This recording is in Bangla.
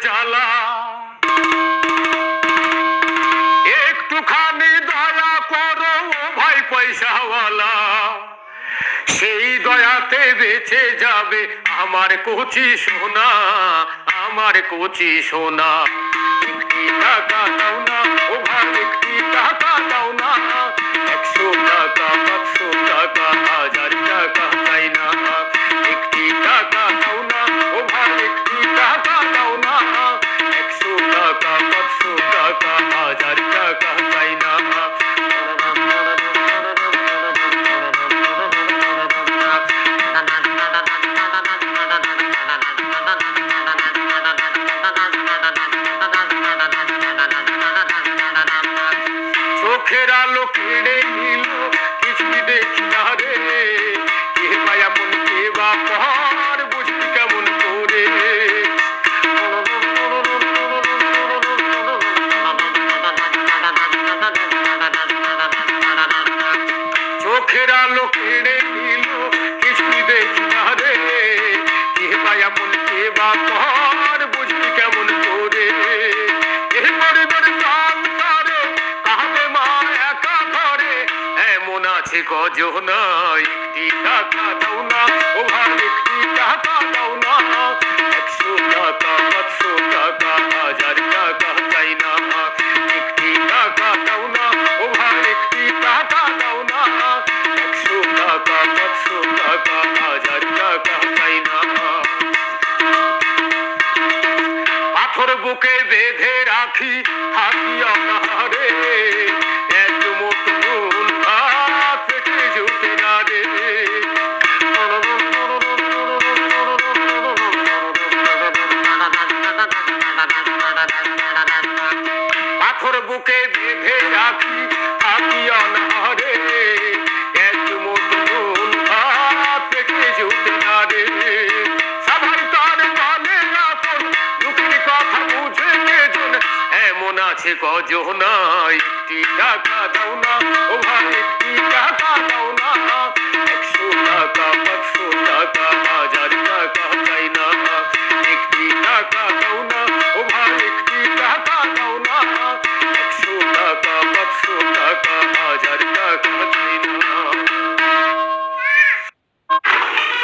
জ্বালা, একটুখানি দয়া করো ভাই পয়সাওয়ালা, সেই দয়াতে বেঁচে যাবে আমার কচি সোনা, আমার কচি সোনা। একটি টাকা দাও না ও ভাই, একটি টাকা দাও না, 100 টাকা 500 টাকা 1000 টাকা চাই না। একটি টাকা দাও না ও ভাই, একটি টাকা দাও না, 100 টাকা 500 টাকা 1000 টাকা চাই না। চোখের আলো কেড়ে নিল কিছুই দেখি না রে, কে পায়া মন কে বা পর বুঝবি কেমন করে। চোখের আলো কেড়ে নিল কিছুই দেখি না রে, কে পায়া মন কে বা পর বুঝবি কেমন করে। এই পরিবার সংসারে কাঁদে মা একা ঘরে, এমন আছে কজনা। একটি টাকা দাও না ও ভাই, একটি টাকা দাও না, 100 টাকা 500 টাকা 1000 টাকা চাই না। একটি টাকা দাও না ও ভাই, একটি টাকা দাও না, 100 টাকা 500 টাকা 1000 টাকা চাই না। পাথর বুকে বেঁধে রাখি থাকি অনাহারে, এক মুঠ নুন ভাত পেটে জুটে না রে। পাথর বুকে বেঁধে রাখি থাকি অনাহারে, এক মুঠ নুন ভাত পেটে জুটে না রে। সবাই তার বলে আপন, দুঃখের কথা বুঝে কেজন, এমন আছে কজনা। একটি টাকা দাও না ও ভাই, একটি টাকা দাও না,